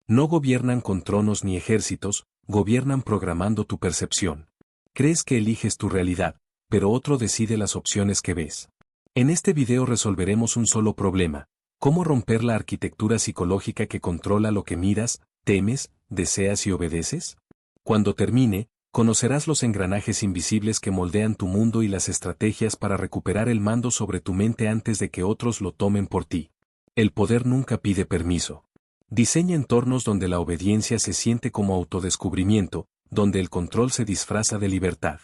No gobiernan con tronos ni ejércitos, gobiernan programando tu percepción. Crees que eliges tu realidad, pero otro decide las opciones que ves. En este video resolveremos un solo problema: cómo romper la arquitectura psicológica que controla lo que miras, temes, deseas y obedeces. Cuando termine, conocerás los engranajes invisibles que moldean tu mundo y las estrategias para recuperar el mando sobre tu mente antes de que otros lo tomen por ti. El poder nunca pide permiso. Diseña entornos donde la obediencia se siente como autodescubrimiento, donde el control se disfraza de libertad.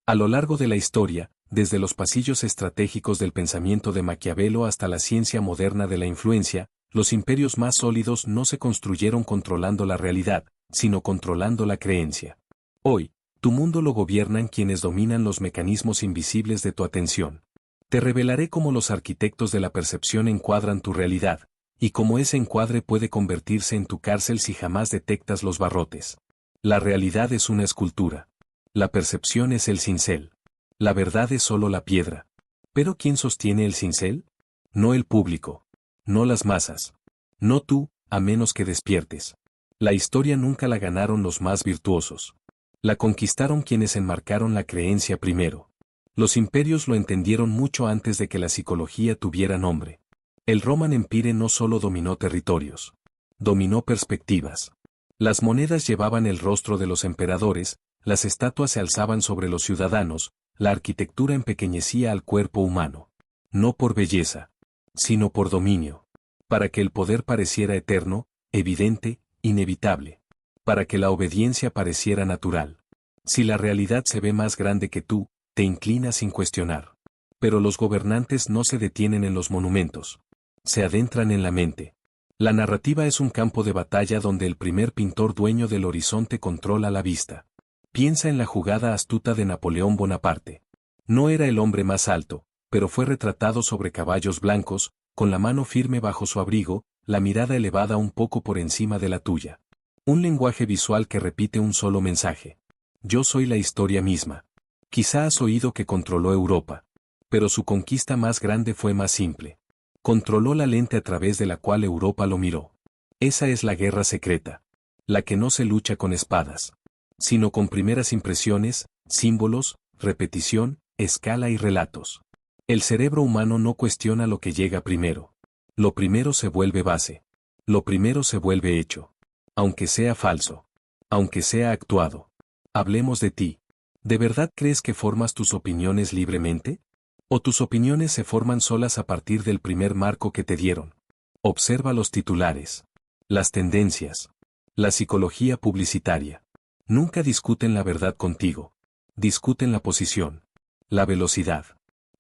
A lo largo de la historia, desde los pasillos estratégicos del pensamiento de Maquiavelo hasta la ciencia moderna de la influencia, los imperios más sólidos no se construyeron controlando la realidad, sino controlando la creencia. Hoy, tu mundo lo gobiernan quienes dominan los mecanismos invisibles de tu atención. Te revelaré cómo los arquitectos de la percepción encuadran tu realidad, y cómo ese encuadre puede convertirse en tu cárcel si jamás detectas los barrotes. La realidad es una escultura. La percepción es el cincel. La verdad es solo la piedra. ¿Pero quién sostiene el cincel? No el público. No las masas. No tú, a menos que despiertes. La historia nunca la ganaron los más virtuosos. La conquistaron quienes enmarcaron la creencia primero. Los imperios lo entendieron mucho antes de que la psicología tuviera nombre. El Roman Empire no solo dominó territorios. Dominó perspectivas. Las monedas llevaban el rostro de los emperadores, las estatuas se alzaban sobre los ciudadanos, la arquitectura empequeñecía al cuerpo humano. No por belleza, sino por dominio. Para que el poder pareciera eterno, evidente, inevitable. Para que la obediencia pareciera natural. Si la realidad se ve más grande que tú, te inclinas sin cuestionar. Pero los gobernantes no se detienen en los monumentos. Se adentran en la mente. La narrativa es un campo de batalla donde el primer pintor dueño del horizonte controla la vista. Piensa en la jugada astuta de Napoleón Bonaparte. No era el hombre más alto, pero fue retratado sobre caballos blancos, con la mano firme bajo su abrigo, la mirada elevada un poco por encima de la tuya. Un lenguaje visual que repite un solo mensaje. Yo soy la historia misma. Quizá has oído que controló Europa. Pero su conquista más grande fue más simple. Controló la lente a través de la cual Europa lo miró. Esa es la guerra secreta. La que no se lucha con espadas, sino con primeras impresiones, símbolos, repetición, escala y relatos. El cerebro humano no cuestiona lo que llega primero. Lo primero se vuelve base. Lo primero se vuelve hecho. Aunque sea falso. Aunque sea actuado. Hablemos de ti. ¿De verdad crees que formas tus opiniones libremente? ¿O tus opiniones se forman solas a partir del primer marco que te dieron? Observa los titulares. Las tendencias. La psicología publicitaria. Nunca discuten la verdad contigo. Discuten la posición. La velocidad.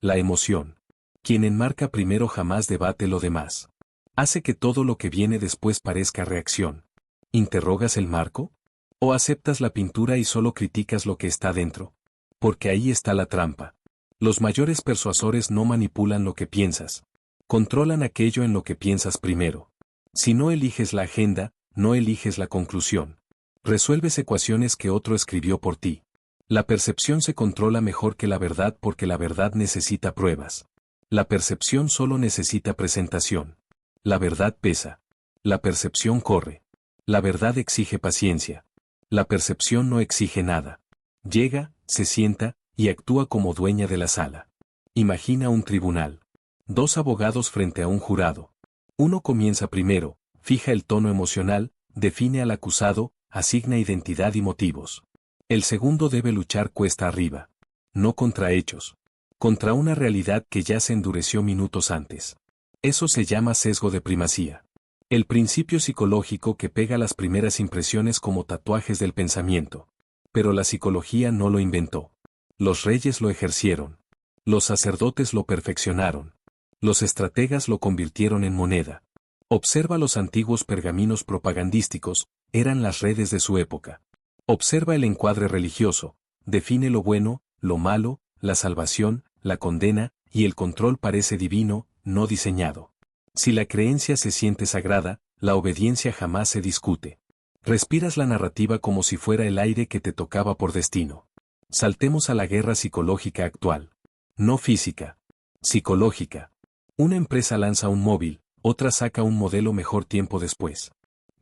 La emoción. Quien enmarca primero jamás debate lo demás. Hace que todo lo que viene después parezca reacción. ¿Interrogas el marco? ¿O aceptas la pintura y solo criticas lo que está dentro? Porque ahí está la trampa. Los mayores persuasores no manipulan lo que piensas. Controlan aquello en lo que piensas primero. Si no eliges la agenda, no eliges la conclusión. Resuelves ecuaciones que otro escribió por ti. La percepción se controla mejor que la verdad porque la verdad necesita pruebas. La percepción solo necesita presentación. La verdad pesa. La percepción corre. La verdad exige paciencia. La percepción no exige nada. Llega, se sienta, y actúa como dueña de la sala. Imagina un tribunal. Dos abogados frente a un jurado. Uno comienza primero, fija el tono emocional, define al acusado, asigna identidad y motivos. El segundo debe luchar cuesta arriba. No contra hechos. Contra una realidad que ya se endureció minutos antes. Eso se llama sesgo de primacía. El principio psicológico que pega las primeras impresiones como tatuajes del pensamiento. Pero la psicología no lo inventó. Los reyes lo ejercieron. Los sacerdotes lo perfeccionaron. Los estrategas lo convirtieron en moneda. Observa los antiguos pergaminos propagandísticos, eran las redes de su época. Observa el encuadre religioso, define lo bueno, lo malo, la salvación, la condena, y el control parece divino, no diseñado. Si la creencia se siente sagrada, la obediencia jamás se discute. Respiras la narrativa como si fuera el aire que te tocaba por destino. Saltemos a la guerra psicológica actual. No física. Psicológica. Una empresa lanza un móvil, otra saca un modelo mejor tiempo después.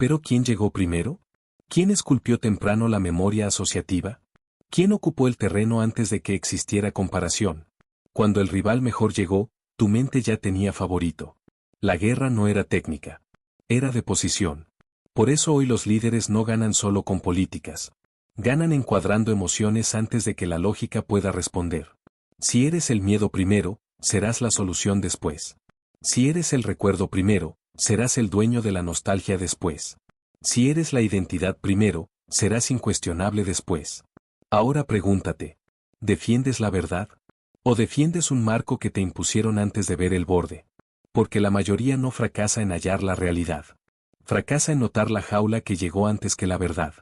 ¿Pero quién llegó primero? ¿Quién esculpió temprano la memoria asociativa? ¿Quién ocupó el terreno antes de que existiera comparación? Cuando el rival mejor llegó, tu mente ya tenía favorito. La guerra no era técnica. Era de posición. Por eso hoy los líderes no ganan solo con políticas. Ganan encuadrando emociones antes de que la lógica pueda responder. Si eres el miedo primero, serás la solución después. Si eres el recuerdo primero, serás el dueño de la nostalgia después. Si eres la identidad primero, serás incuestionable después. Ahora pregúntate, ¿defiendes la verdad? ¿O defiendes un marco que te impusieron antes de ver el borde? Porque la mayoría no fracasa en hallar la realidad. Fracasa en notar la jaula que llegó antes que la verdad.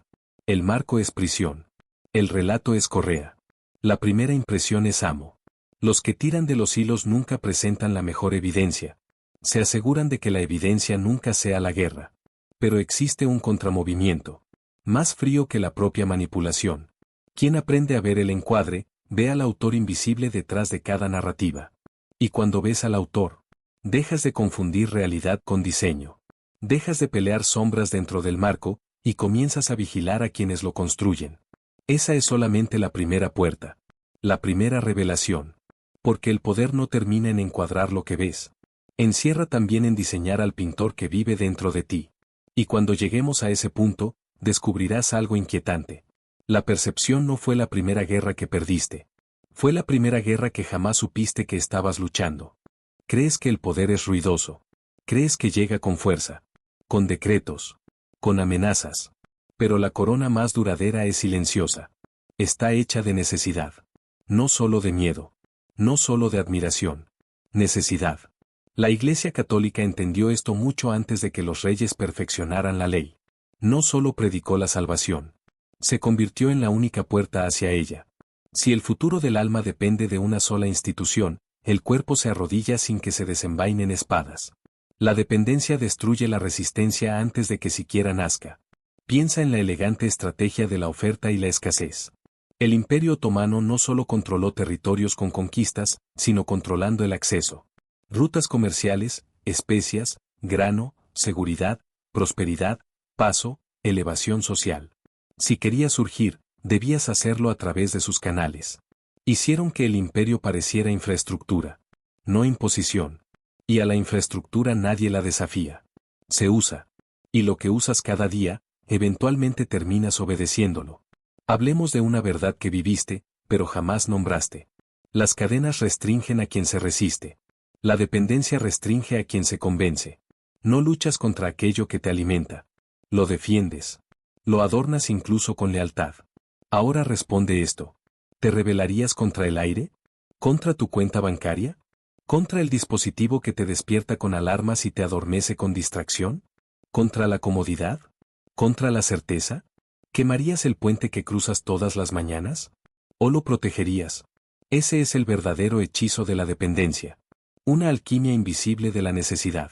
El marco es prisión. El relato es correa. La primera impresión es amo. Los que tiran de los hilos nunca presentan la mejor evidencia. Se aseguran de que la evidencia nunca sea la guerra. Pero existe un contramovimiento. Más frío que la propia manipulación. Quien aprende a ver el encuadre, ve al autor invisible detrás de cada narrativa. Y cuando ves al autor, dejas de confundir realidad con diseño. Dejas de pelear sombras dentro del marco, y comienzas a vigilar a quienes lo construyen. Esa es solamente la primera puerta. La primera revelación. Porque el poder no termina en encuadrar lo que ves. Encierra también en diseñar al pintor que vive dentro de ti. Y cuando lleguemos a ese punto, descubrirás algo inquietante. La percepción no fue la primera guerra que perdiste. Fue la primera guerra que jamás supiste que estabas luchando. Crees que el poder es ruidoso. Crees que llega con fuerza. Con decretos. Con amenazas. Pero la corona más duradera es silenciosa. Está hecha de necesidad. No solo de miedo. No solo de admiración. Necesidad. La Iglesia Católica entendió esto mucho antes de que los reyes perfeccionaran la ley. No solo predicó la salvación. Se convirtió en la única puerta hacia ella. Si el futuro del alma depende de una sola institución, el cuerpo se arrodilla sin que se desenvainen espadas. La dependencia destruye la resistencia antes de que siquiera nazca. Piensa en la elegante estrategia de la oferta y la escasez. El Imperio Otomano no solo controló territorios con conquistas, sino controlando el acceso. Rutas comerciales, especias, grano, seguridad, prosperidad, paso, elevación social. Si querías surgir, debías hacerlo a través de sus canales. Hicieron que el imperio pareciera infraestructura, no imposición. Y a la infraestructura nadie la desafía. Se usa. Y lo que usas cada día, eventualmente terminas obedeciéndolo. Hablemos de una verdad que viviste, pero jamás nombraste. Las cadenas restringen a quien se resiste. La dependencia restringe a quien se convence. No luchas contra aquello que te alimenta. Lo defiendes. Lo adornas incluso con lealtad. Ahora responde esto. ¿Te rebelarías contra el aire? ¿Contra tu cuenta bancaria? ¿Contra el dispositivo que te despierta con alarmas y te adormece con distracción? ¿Contra la comodidad? ¿Contra la certeza? ¿Quemarías el puente que cruzas todas las mañanas? ¿O lo protegerías? Ese es el verdadero hechizo de la dependencia. Una alquimia invisible de la necesidad.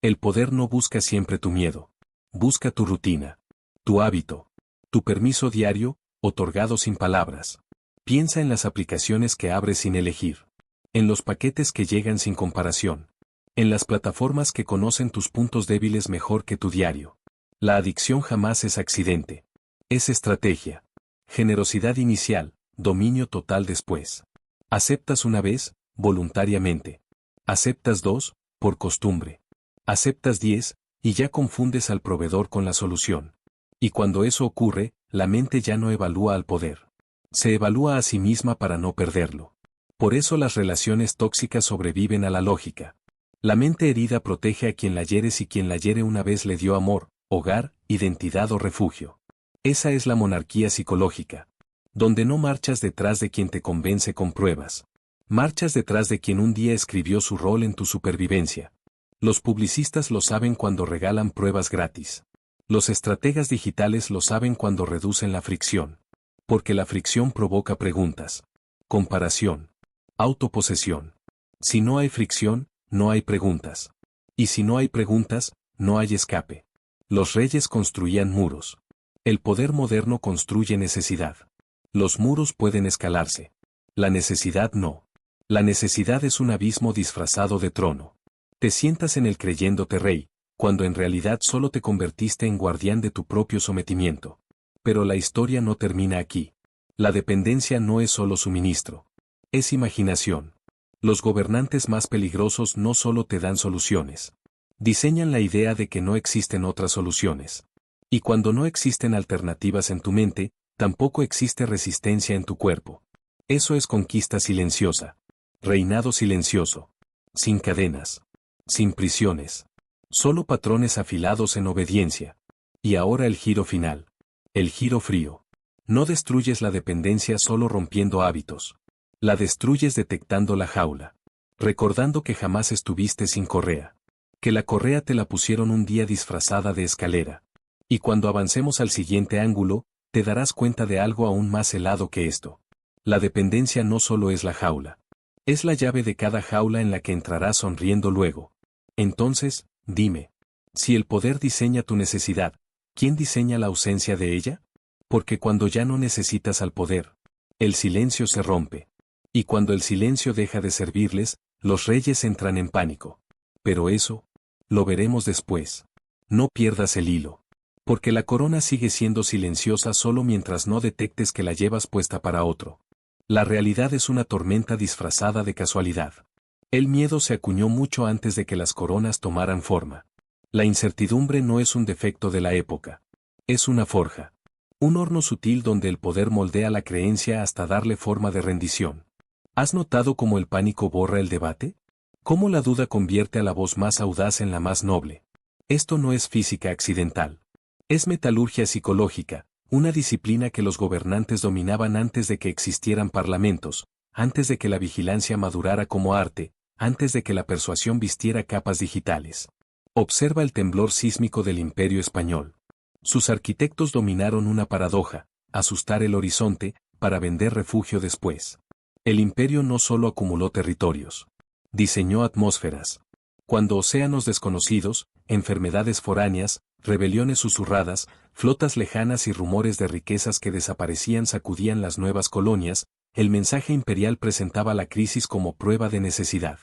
El poder no busca siempre tu miedo. Busca tu rutina. Tu hábito. Tu permiso diario, otorgado sin palabras. Piensa en las aplicaciones que abres sin elegir. En los paquetes que llegan sin comparación. En las plataformas que conocen tus puntos débiles mejor que tu diario. La adicción jamás es accidente. Es estrategia. Generosidad inicial, dominio total después. Aceptas una vez, voluntariamente. Aceptas dos, por costumbre. Aceptas 10, y ya confundes al proveedor con la solución. Y cuando eso ocurre, la mente ya no evalúa al poder. Se evalúa a sí misma para no perderlo. Por eso las relaciones tóxicas sobreviven a la lógica. La mente herida protege a quien la hiere si quien la hiere una vez le dio amor, hogar, identidad o refugio. Esa es la monarquía psicológica. Donde no marchas detrás de quien te convence con pruebas. Marchas detrás de quien un día escribió su rol en tu supervivencia. Los publicistas lo saben cuando regalan pruebas gratis. Los estrategas digitales lo saben cuando reducen la fricción. Porque la fricción provoca preguntas. Comparación. Autoposesión. Si no hay fricción, no hay preguntas. Y si no hay preguntas, no hay escape. Los reyes construían muros. El poder moderno construye necesidad. Los muros pueden escalarse. La necesidad no. La necesidad es un abismo disfrazado de trono. Te sientas en él creyéndote rey, cuando en realidad solo te convertiste en guardián de tu propio sometimiento. Pero la historia no termina aquí. La dependencia no es solo suministro. Es imaginación. Los gobernantes más peligrosos no solo te dan soluciones. Diseñan la idea de que no existen otras soluciones. Y cuando no existen alternativas en tu mente, tampoco existe resistencia en tu cuerpo. Eso es conquista silenciosa. Reinado silencioso. Sin cadenas. Sin prisiones. Solo patrones afilados en obediencia. Y ahora el giro final. El giro frío. No destruyes la dependencia solo rompiendo hábitos. La destruyes detectando la jaula. Recordando que jamás estuviste sin correa. Que la correa te la pusieron un día disfrazada de escalera. Y cuando avancemos al siguiente ángulo, te darás cuenta de algo aún más helado que esto. La dependencia no solo es la jaula. Es la llave de cada jaula en la que entrarás sonriendo luego. Entonces, dime. Si el poder diseña tu necesidad, ¿quién diseña la ausencia de ella? Porque cuando ya no necesitas al poder, el silencio se rompe. Y cuando el silencio deja de servirles, los reyes entran en pánico. Pero eso, lo veremos después. No pierdas el hilo. Porque la corona sigue siendo silenciosa solo mientras no detectes que la llevas puesta para otro. La realidad es una tormenta disfrazada de casualidad. El miedo se acuñó mucho antes de que las coronas tomaran forma. La incertidumbre no es un defecto de la época. Es una forja. Un horno sutil donde el poder moldea la creencia hasta darle forma de rendición. ¿Has notado cómo el pánico borra el debate? ¿Cómo la duda convierte a la voz más audaz en la más noble? Esto no es física accidental. Es metalurgia psicológica, una disciplina que los gobernantes dominaban antes de que existieran parlamentos, antes de que la vigilancia madurara como arte, antes de que la persuasión vistiera capas digitales. Observa el temblor sísmico del Imperio Español. Sus arquitectos dominaron una paradoja, asustar el horizonte, para vender refugio después. El imperio no solo acumuló territorios. Diseñó atmósferas. Cuando océanos desconocidos, enfermedades foráneas, rebeliones susurradas, flotas lejanas y rumores de riquezas que desaparecían sacudían las nuevas colonias, el mensaje imperial presentaba la crisis como prueba de necesidad.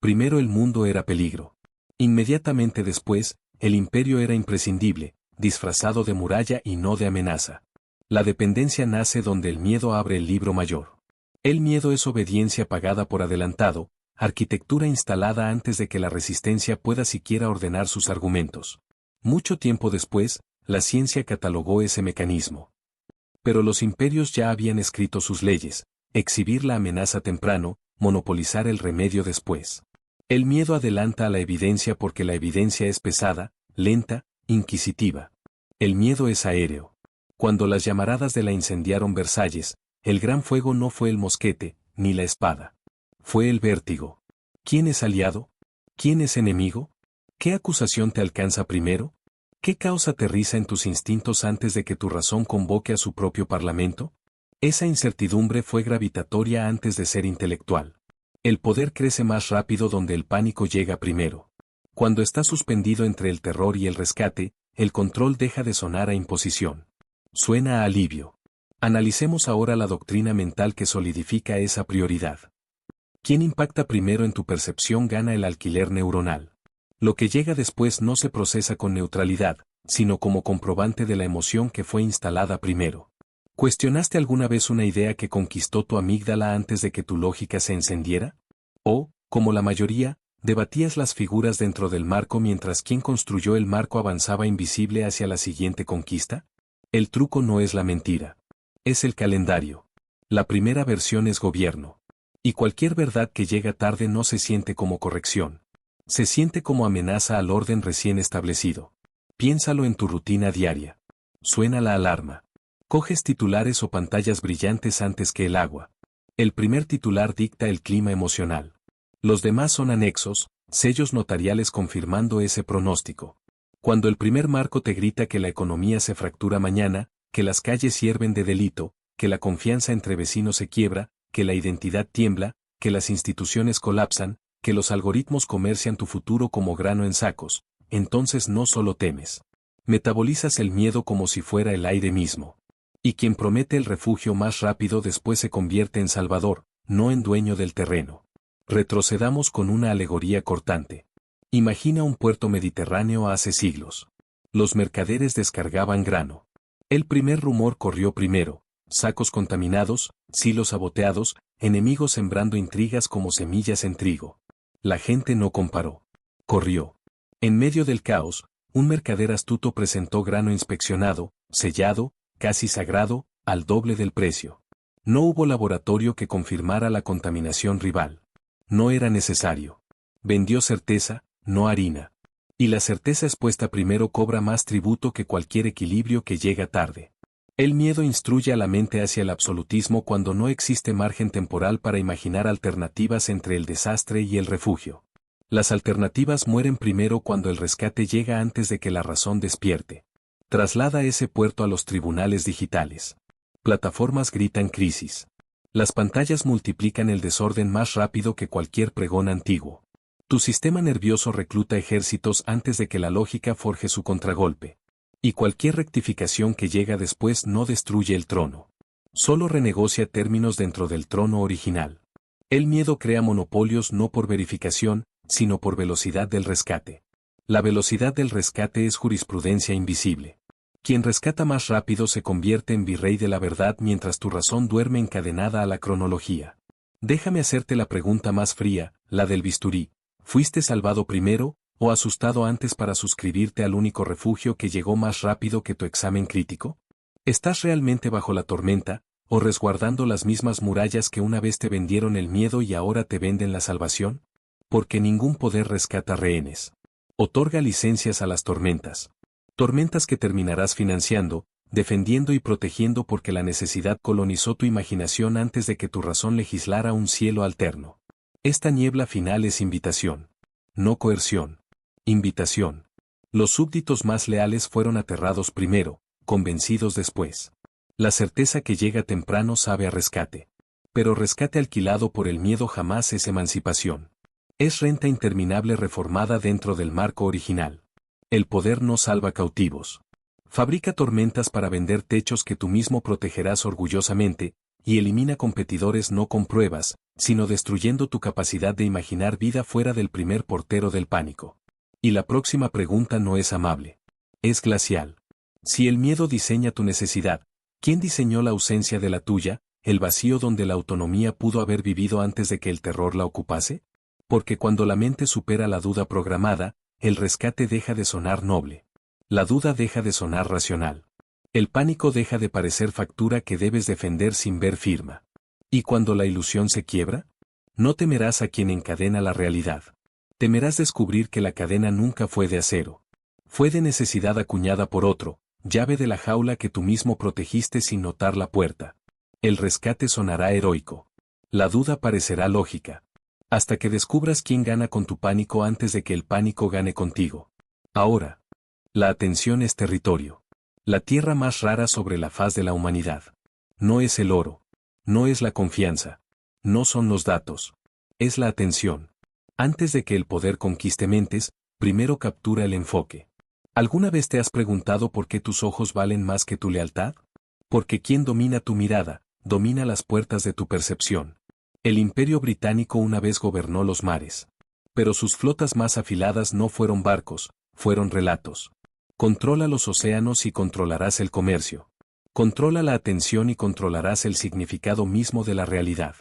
Primero el mundo era peligro. Inmediatamente después, el imperio era imprescindible, disfrazado de muralla y no de amenaza. La dependencia nace donde el miedo abre el libro mayor. El miedo es obediencia pagada por adelantado, arquitectura instalada antes de que la resistencia pueda siquiera ordenar sus argumentos. Mucho tiempo después, la ciencia catalogó ese mecanismo. Pero los imperios ya habían escrito sus leyes: exhibir la amenaza temprano, monopolizar el remedio después. El miedo adelanta a la evidencia porque la evidencia es pesada, lenta, inquisitiva. El miedo es aéreo. Cuando las llamaradas de la incendiaron Versalles, el gran fuego no fue el mosquete, ni la espada. Fue el vértigo. ¿Quién es aliado? ¿Quién es enemigo? ¿Qué acusación te alcanza primero? ¿Qué caos aterriza en tus instintos antes de que tu razón convoque a su propio parlamento? Esa incertidumbre fue gravitatoria antes de ser intelectual. El poder crece más rápido donde el pánico llega primero. Cuando está suspendido entre el terror y el rescate, el control deja de sonar a imposición. Suena a alivio. Analicemos ahora la doctrina mental que solidifica esa prioridad. ¿Quién impacta primero en tu percepción gana el alquiler neuronal? Lo que llega después no se procesa con neutralidad, sino como comprobante de la emoción que fue instalada primero. ¿Cuestionaste alguna vez una idea que conquistó tu amígdala antes de que tu lógica se encendiera? ¿O, como la mayoría, debatías las figuras dentro del marco mientras quien construyó el marco avanzaba invisible hacia la siguiente conquista? El truco no es la mentira. Es el calendario. La primera versión es gobierno. Y cualquier verdad que llega tarde no se siente como corrección. Se siente como amenaza al orden recién establecido. Piénsalo en tu rutina diaria. Suena la alarma. Coges titulares o pantallas brillantes antes que el agua. El primer titular dicta el clima emocional. Los demás son anexos, sellos notariales confirmando ese pronóstico. Cuando el primer marco te grita que la economía se fractura mañana, que las calles hierven de delito, que la confianza entre vecinos se quiebra, que la identidad tiembla, que las instituciones colapsan, que los algoritmos comercian tu futuro como grano en sacos, entonces no solo temes. Metabolizas el miedo como si fuera el aire mismo. Y quien promete el refugio más rápido después se convierte en salvador, no en dueño del terreno. Retrocedamos con una alegoría cortante. Imagina un puerto mediterráneo hace siglos. Los mercaderes descargaban grano. El primer rumor corrió primero: sacos contaminados, silos saboteados, enemigos sembrando intrigas como semillas en trigo. La gente no comparó. Corrió. En medio del caos, un mercader astuto presentó grano inspeccionado, sellado, casi sagrado, al doble del precio. No hubo laboratorio que confirmara la contaminación rival. No era necesario. Vendió certeza, no harina. Y la certeza expuesta primero cobra más tributo que cualquier equilibrio que llega tarde. El miedo instruye a la mente hacia el absolutismo cuando no existe margen temporal para imaginar alternativas entre el desastre y el refugio. Las alternativas mueren primero cuando el rescate llega antes de que la razón despierte. Traslada ese puerto a los tribunales digitales. Plataformas gritan crisis. Las pantallas multiplican el desorden más rápido que cualquier pregón antiguo. Tu sistema nervioso recluta ejércitos antes de que la lógica forje su contragolpe. Y cualquier rectificación que llega después no destruye el trono. Solo renegocia términos dentro del trono original. El miedo crea monopolios no por verificación, sino por velocidad del rescate. La velocidad del rescate es jurisprudencia invisible. Quien rescata más rápido se convierte en virrey de la verdad mientras tu razón duerme encadenada a la cronología. Déjame hacerte la pregunta más fría, la del bisturí. ¿Fuiste salvado primero, o asustado antes para suscribirte al único refugio que llegó más rápido que tu examen crítico? ¿Estás realmente bajo la tormenta, o resguardando las mismas murallas que una vez te vendieron el miedo y ahora te venden la salvación? Porque ningún poder rescata rehenes. Otorga licencias a las tormentas. Tormentas que terminarás financiando, defendiendo y protegiendo porque la necesidad colonizó tu imaginación antes de que tu razón legislara un cielo alterno. Esta niebla final es invitación. No coerción. Invitación. Los súbditos más leales fueron aterrados primero, convencidos después. La certeza que llega temprano sabe a rescate. Pero rescate alquilado por el miedo jamás es emancipación. Es renta interminable reformada dentro del marco original. El poder no salva cautivos. Fabrica tormentas para vender techos que tú mismo protegerás orgullosamente, y elimina competidores no con pruebas, sino destruyendo tu capacidad de imaginar vida fuera del primer portero del pánico. Y la próxima pregunta no es amable. Es glacial. Si el miedo diseña tu necesidad, ¿quién diseñó la ausencia de la tuya, el vacío donde la autonomía pudo haber vivido antes de que el terror la ocupase? Porque cuando la mente supera la duda programada, el rescate deja de sonar noble. La duda deja de sonar racional. El pánico deja de parecer factura que debes defender sin ver firma. ¿Y cuando la ilusión se quiebra? No temerás a quien encadena la realidad. Temerás descubrir que la cadena nunca fue de acero. Fue de necesidad acuñada por otro, llave de la jaula que tú mismo protegiste sin notar la puerta. El rescate sonará heroico. La duda parecerá lógica. Hasta que descubras quién gana con tu pánico antes de que el pánico gane contigo. Ahora. La atención es territorio. La tierra más rara sobre la faz de la humanidad. No es el oro. No es la confianza. No son los datos. Es la atención. Antes de que el poder conquiste mentes, primero captura el enfoque. ¿Alguna vez te has preguntado por qué tus ojos valen más que tu lealtad? Porque quien domina tu mirada, domina las puertas de tu percepción. El Imperio Británico una vez gobernó los mares. Pero sus flotas más afiladas no fueron barcos, fueron relatos. Controla los océanos y controlarás el comercio. Controla la atención y controlarás el significado mismo de la realidad.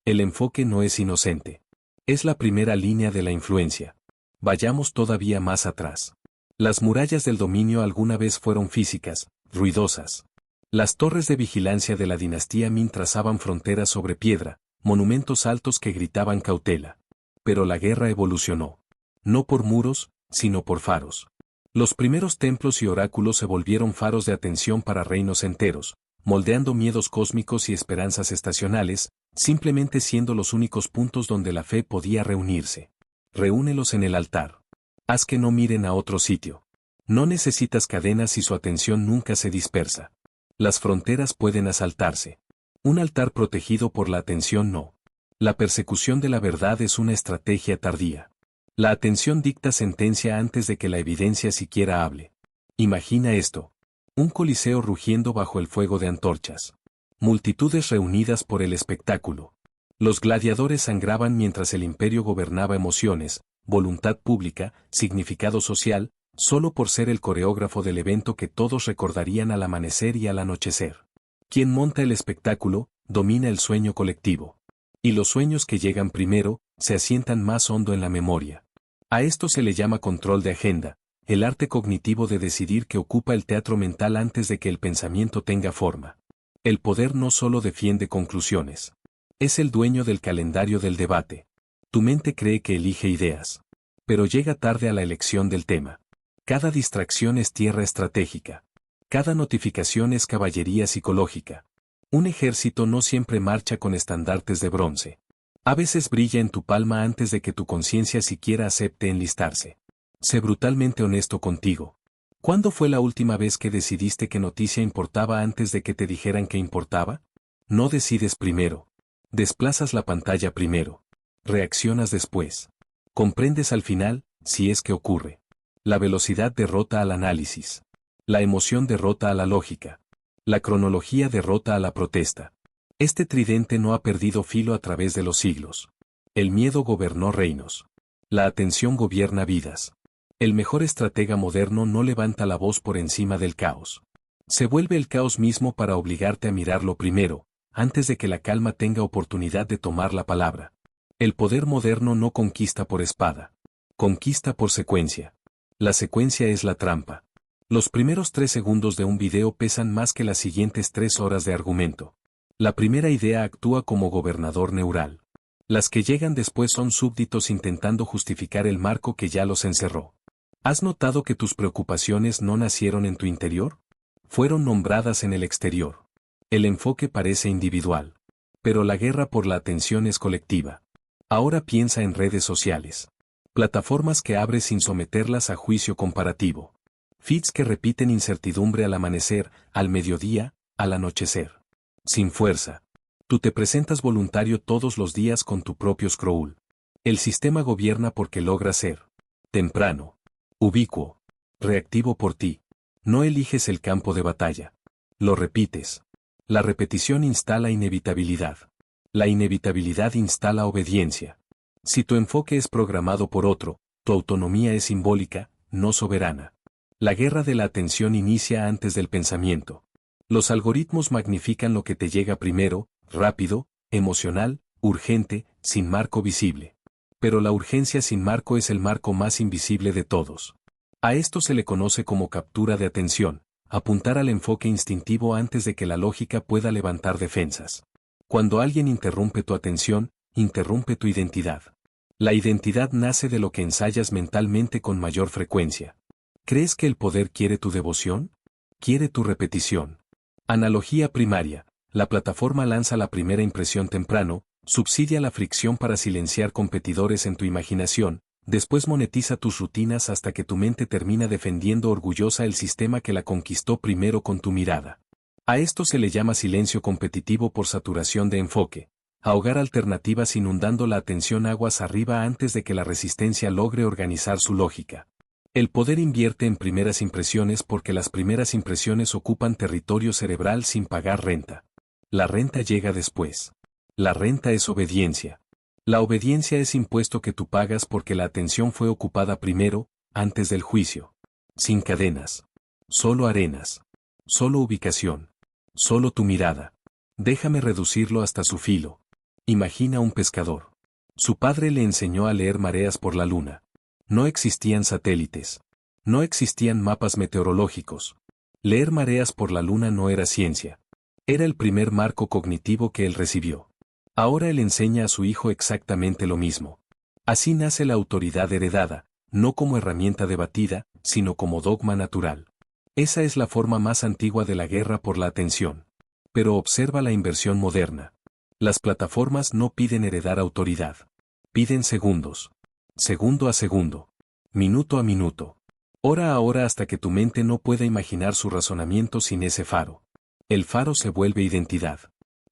El enfoque no es inocente. Es la primera línea de la influencia. Vayamos todavía más atrás. Las murallas del dominio alguna vez fueron físicas, ruidosas. Las torres de vigilancia de la dinastía Min trazaban fronteras sobre piedra, monumentos altos que gritaban cautela. Pero la guerra evolucionó. No por muros, sino por faros. Los primeros templos y oráculos se volvieron faros de atención para reinos enteros, moldeando miedos cósmicos y esperanzas estacionales, simplemente siendo los únicos puntos donde la fe podía reunirse. Reúnelos en el altar. Haz que no miren a otro sitio. No necesitas cadenas y su atención nunca se dispersa. Las fronteras pueden asaltarse. Un altar protegido por la atención no. La persecución de la verdad es una estrategia tardía. La atención dicta sentencia antes de que la evidencia siquiera hable. Imagina esto. Un coliseo rugiendo bajo el fuego de antorchas. Multitudes reunidas por el espectáculo. Los gladiadores sangraban mientras el imperio gobernaba emociones, voluntad pública, significado social, solo por ser el coreógrafo del evento que todos recordarían al amanecer y al anochecer. Quien monta el espectáculo, domina el sueño colectivo. Y los sueños que llegan primero, se asientan más hondo en la memoria. A esto se le llama control de agenda, el arte cognitivo de decidir que ocupa el teatro mental antes de que el pensamiento tenga forma. El poder no solo defiende conclusiones. Es el dueño del calendario del debate. Tu mente cree que elige ideas. Pero llega tarde a la elección del tema. Cada distracción es tierra estratégica. Cada notificación es caballería psicológica. Un ejército no siempre marcha con estandartes de bronce. A veces brilla en tu palma antes de que tu conciencia siquiera acepte enlistarse. Sé brutalmente honesto contigo. ¿Cuándo fue la última vez que decidiste qué noticia importaba antes de que te dijeran que importaba? No decides primero. Desplazas la pantalla primero. Reaccionas después. Comprendes al final, si es que ocurre. La velocidad derrota al análisis. La emoción derrota a la lógica. La cronología derrota a la protesta. Este tridente no ha perdido filo a través de los siglos. El miedo gobernó reinos. La atención gobierna vidas. El mejor estratega moderno no levanta la voz por encima del caos. Se vuelve el caos mismo para obligarte a mirarlo primero, antes de que la calma tenga oportunidad de tomar la palabra. El poder moderno no conquista por espada. Conquista por secuencia. La secuencia es la trampa. Los primeros 3 segundos de un video pesan más que las siguientes 3 horas de argumento. La primera idea actúa como gobernador neural. Las que llegan después son súbditos intentando justificar el marco que ya los encerró. ¿Has notado que tus preocupaciones no nacieron en tu interior? Fueron nombradas en el exterior. El enfoque parece individual. Pero la guerra por la atención es colectiva. Ahora piensa en redes sociales. Plataformas que abres sin someterlas a juicio comparativo. Feeds que repiten incertidumbre al amanecer, al mediodía, al anochecer. Sin fuerza. Tú te presentas voluntario todos los días con tu propio scroll. El sistema gobierna porque logra ser temprano, ubicuo, reactivo por ti. No eliges el campo de batalla. Lo repites. La repetición instala inevitabilidad. La inevitabilidad instala obediencia. Si tu enfoque es programado por otro, tu autonomía es simbólica, no soberana. La guerra de la atención inicia antes del pensamiento. Los algoritmos magnifican lo que te llega primero, rápido, emocional, urgente, sin marco visible. Pero la urgencia sin marco es el marco más invisible de todos. A esto se le conoce como captura de atención, apuntar al enfoque instintivo antes de que la lógica pueda levantar defensas. Cuando alguien interrumpe tu atención, interrumpe tu identidad. La identidad nace de lo que ensayas mentalmente con mayor frecuencia. ¿Crees que el poder quiere tu devoción? Quiere tu repetición. Analogía primaria. La plataforma lanza la primera impresión temprano, subsidia la fricción para silenciar competidores en tu imaginación, después monetiza tus rutinas hasta que tu mente termina defendiendo orgullosa el sistema que la conquistó primero con tu mirada. A esto se le llama silencio competitivo por saturación de enfoque. Ahogar alternativas inundando la atención aguas arriba antes de que la resistencia logre organizar su lógica. El poder invierte en primeras impresiones porque las primeras impresiones ocupan territorio cerebral sin pagar renta. La renta llega después. La renta es obediencia. La obediencia es impuesto que tú pagas porque la atención fue ocupada primero, antes del juicio. Sin cadenas. Solo arenas. Solo ubicación. Solo tu mirada. Déjame reducirlo hasta su filo. Imagina un pescador. Su padre le enseñó a leer mareas por la luna. No existían satélites. No existían mapas meteorológicos. Leer mareas por la luna no era ciencia. Era el primer marco cognitivo que él recibió. Ahora él enseña a su hijo exactamente lo mismo. Así nace la autoridad heredada, no como herramienta debatida, sino como dogma natural. Esa es la forma más antigua de la guerra por la atención. Pero observa la inversión moderna. Las plataformas no piden heredar autoridad. Piden segundos. Segundo a segundo. Minuto a minuto. Hora a hora hasta que tu mente no pueda imaginar su razonamiento sin ese faro. El faro se vuelve identidad.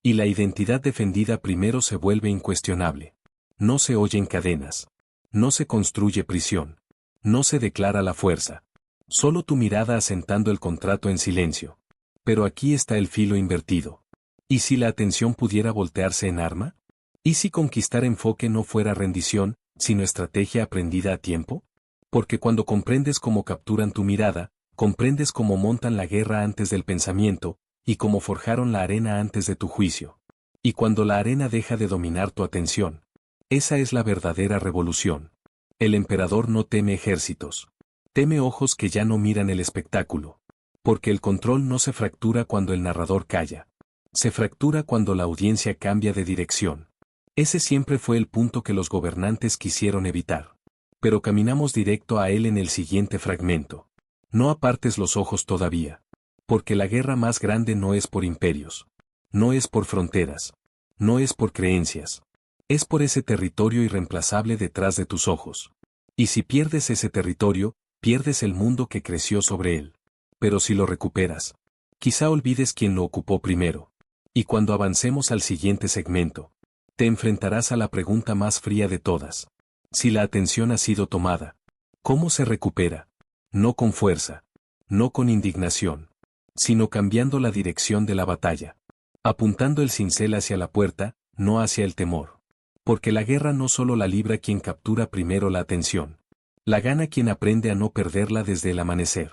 Y la identidad defendida primero se vuelve incuestionable. No se oyen cadenas. No se construye prisión. No se declara la fuerza. Solo tu mirada asentando el contrato en silencio. Pero aquí está el filo invertido. ¿Y si la atención pudiera voltearse en arma? ¿Y si conquistar enfoque no fuera rendición, sino estrategia aprendida a tiempo? Porque cuando comprendes cómo capturan tu mirada, comprendes cómo montan la guerra antes del pensamiento, y cómo forjaron la arena antes de tu juicio. Y cuando la arena deja de dominar tu atención, esa es la verdadera revolución. El emperador no teme ejércitos. Teme ojos que ya no miran el espectáculo. Porque el control no se fractura cuando el narrador calla. Se fractura cuando la audiencia cambia de dirección. Ese siempre fue el punto que los gobernantes quisieron evitar. Pero caminamos directo a él en el siguiente fragmento. No apartes los ojos todavía. Porque la guerra más grande no es por imperios. No es por fronteras. No es por creencias. Es por ese territorio irreemplazable detrás de tus ojos. Y si pierdes ese territorio, pierdes el mundo que creció sobre él. Pero si lo recuperas, quizá olvides quién lo ocupó primero. Y cuando avancemos al siguiente segmento, te enfrentarás a la pregunta más fría de todas. Si la atención ha sido tomada, ¿cómo se recupera? No con fuerza, no con indignación, sino cambiando la dirección de la batalla. Apuntando el cincel hacia la puerta, no hacia el temor. Porque la guerra no solo la libra quien captura primero la atención. La gana quien aprende a no perderla desde el amanecer.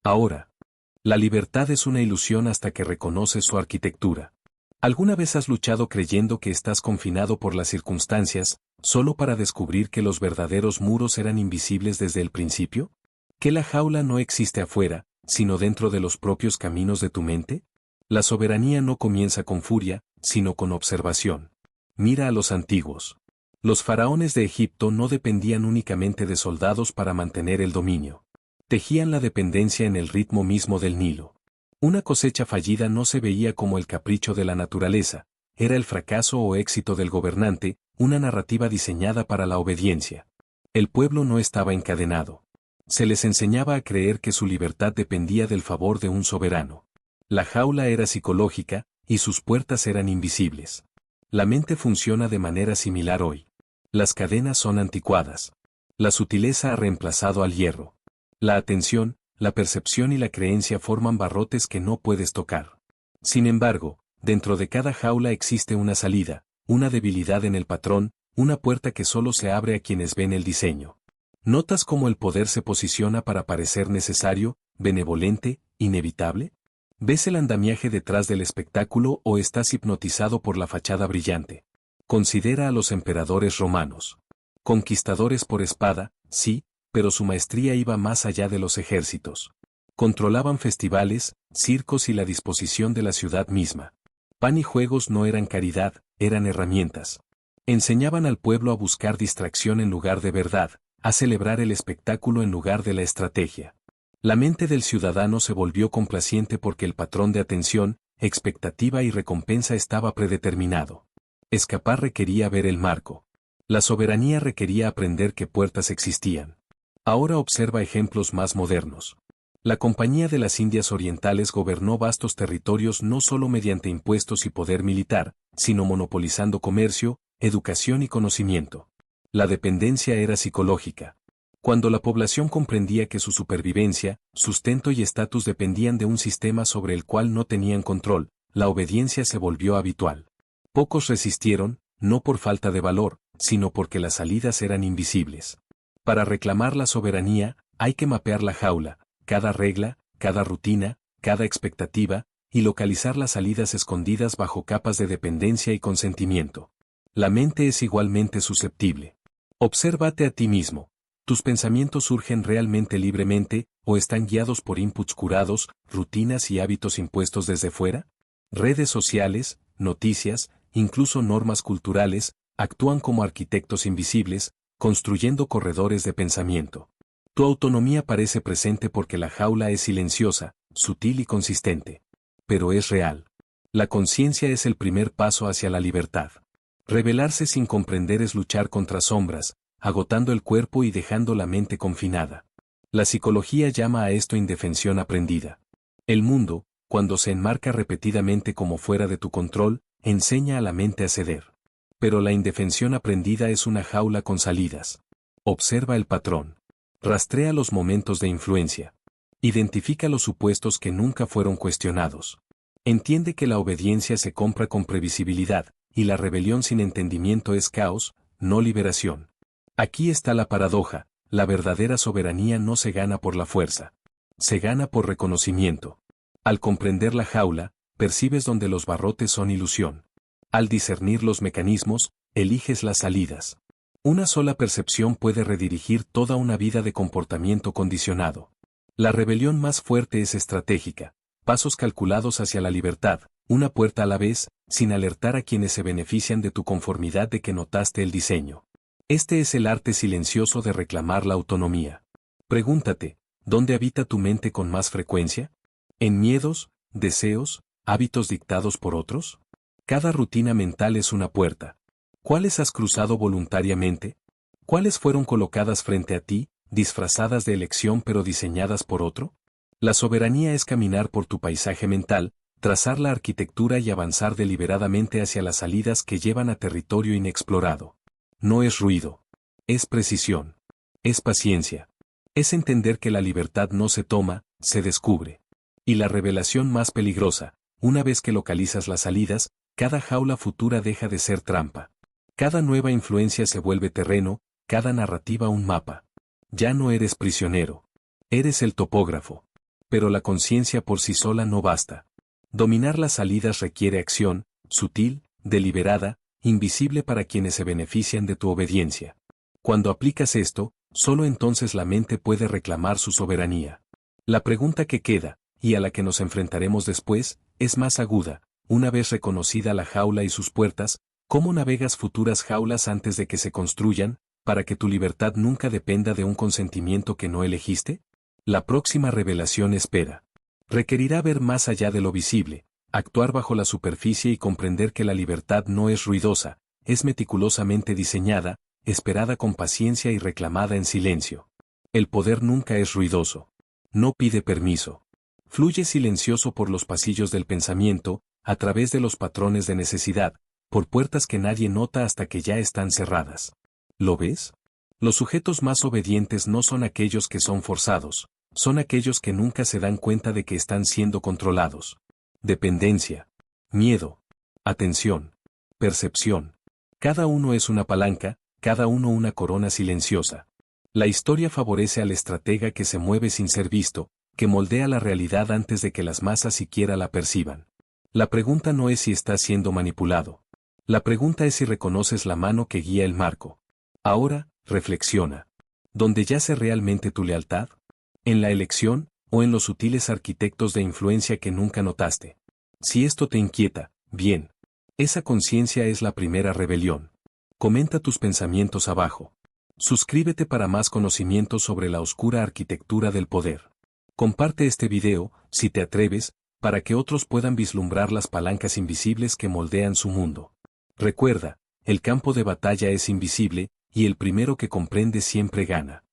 Ahora, la libertad es una ilusión hasta que reconoces su arquitectura. ¿Alguna vez has luchado creyendo que estás confinado por las circunstancias, solo para descubrir que los verdaderos muros eran invisibles desde el principio? ¿Que la jaula no existe afuera, sino dentro de los propios caminos de tu mente? La soberanía no comienza con furia, sino con observación. Mira a los antiguos. Los faraones de Egipto no dependían únicamente de soldados para mantener el dominio. Tejían la dependencia en el ritmo mismo del Nilo. Una cosecha fallida no se veía como el capricho de la naturaleza, era el fracaso o éxito del gobernante, una narrativa diseñada para la obediencia. El pueblo no estaba encadenado. Se les enseñaba a creer que su libertad dependía del favor de un soberano. La jaula era psicológica, y sus puertas eran invisibles. La mente funciona de manera similar hoy. Las cadenas son anticuadas. La sutileza ha reemplazado al hierro. La atención, la percepción y la creencia forman barrotes que no puedes tocar. Sin embargo, dentro de cada jaula existe una salida, una debilidad en el patrón, una puerta que solo se abre a quienes ven el diseño. ¿Notas cómo el poder se posiciona para parecer necesario, benevolente, inevitable? ¿Ves el andamiaje detrás del espectáculo o estás hipnotizado por la fachada brillante? Considera a los emperadores romanos. Conquistadores por espada, sí, pero su maestría iba más allá de los ejércitos. Controlaban festivales, circos y la disposición de la ciudad misma. Pan y juegos no eran caridad, eran herramientas. Enseñaban al pueblo a buscar distracción en lugar de verdad, a celebrar el espectáculo en lugar de la estrategia. La mente del ciudadano se volvió complaciente porque el patrón de atención, expectativa y recompensa estaba predeterminado. Escapar requería ver el marco. La soberanía requería aprender qué puertas existían. Ahora observa ejemplos más modernos. La Compañía de las Indias Orientales gobernó vastos territorios no solo mediante impuestos y poder militar, sino monopolizando comercio, educación y conocimiento. La dependencia era psicológica. Cuando la población comprendía que su supervivencia, sustento y estatus dependían de un sistema sobre el cual no tenían control, la obediencia se volvió habitual. Pocos resistieron, no por falta de valor, sino porque las salidas eran invisibles. Para reclamar la soberanía, hay que mapear la jaula, cada regla, cada rutina, cada expectativa, y localizar las salidas escondidas bajo capas de dependencia y consentimiento. La mente es igualmente susceptible. Obsérvate a ti mismo. ¿Tus pensamientos surgen realmente libremente, o están guiados por inputs curados, rutinas y hábitos impuestos desde fuera? Redes sociales, noticias, incluso normas culturales, actúan como arquitectos invisibles, construyendo corredores de pensamiento. Tu autonomía parece presente porque la jaula es silenciosa, sutil y consistente. Pero es real. La conciencia es el primer paso hacia la libertad. Revelarse sin comprender es luchar contra sombras, agotando el cuerpo y dejando la mente confinada. La psicología llama a esto indefensión aprendida. El mundo, cuando se enmarca repetidamente como fuera de tu control, enseña a la mente a ceder. Pero la indefensión aprendida es una jaula con salidas. Observa el patrón. Rastrea los momentos de influencia. Identifica los supuestos que nunca fueron cuestionados. Entiende que la obediencia se compra con previsibilidad, y la rebelión sin entendimiento es caos, no liberación. Aquí está la paradoja: la verdadera soberanía no se gana por la fuerza. Se gana por reconocimiento. Al comprender la jaula, percibes donde los barrotes son ilusión. Al discernir los mecanismos, eliges las salidas. Una sola percepción puede redirigir toda una vida de comportamiento condicionado. La rebelión más fuerte es estratégica, pasos calculados hacia la libertad, una puerta a la vez, sin alertar a quienes se benefician de tu conformidad de que notaste el diseño. Este es el arte silencioso de reclamar la autonomía. Pregúntate, ¿dónde habita tu mente con más frecuencia? ¿En miedos, deseos, hábitos dictados por otros? Cada rutina mental es una puerta. ¿Cuáles has cruzado voluntariamente? ¿Cuáles fueron colocadas frente a ti, disfrazadas de elección pero diseñadas por otro? La soberanía es caminar por tu paisaje mental, trazar la arquitectura y avanzar deliberadamente hacia las salidas que llevan a territorio inexplorado. No es ruido. Es precisión. Es paciencia. Es entender que la libertad no se toma, se descubre. Y la revelación más peligrosa: una vez que localizas las salidas, cada jaula futura deja de ser trampa. Cada nueva influencia se vuelve terreno, cada narrativa un mapa. Ya no eres prisionero. Eres el topógrafo. Pero la conciencia por sí sola no basta. Dominar las salidas requiere acción, sutil, deliberada, invisible para quienes se benefician de tu obediencia. Cuando aplicas esto, solo entonces la mente puede reclamar su soberanía. La pregunta que queda, y a la que nos enfrentaremos después, es más aguda. Una vez reconocida la jaula y sus puertas, ¿cómo navegas futuras jaulas antes de que se construyan, para que tu libertad nunca dependa de un consentimiento que no elegiste? La próxima revelación espera. Requerirá ver más allá de lo visible, actuar bajo la superficie y comprender que la libertad no es ruidosa, es meticulosamente diseñada, esperada con paciencia y reclamada en silencio. El poder nunca es ruidoso. No pide permiso. Fluye silencioso por los pasillos del pensamiento, a través de los patrones de necesidad, por puertas que nadie nota hasta que ya están cerradas. ¿Lo ves? Los sujetos más obedientes no son aquellos que son forzados, son aquellos que nunca se dan cuenta de que están siendo controlados. Dependencia, miedo, atención, percepción. Cada uno es una palanca, cada uno una corona silenciosa. La historia favorece al estratega que se mueve sin ser visto, que moldea la realidad antes de que las masas siquiera la perciban. La pregunta no es si estás siendo manipulado. La pregunta es si reconoces la mano que guía el marco. Ahora, reflexiona. ¿Dónde yace realmente tu lealtad? ¿En la elección, o en los sutiles arquitectos de influencia que nunca notaste? Si esto te inquieta, bien. Esa conciencia es la primera rebelión. Comenta tus pensamientos abajo. Suscríbete para más conocimientos sobre la oscura arquitectura del poder. Comparte este video, si te atreves, para que otros puedan vislumbrar las palancas invisibles que moldean su mundo. Recuerda, el campo de batalla es invisible, y el primero que comprende siempre gana.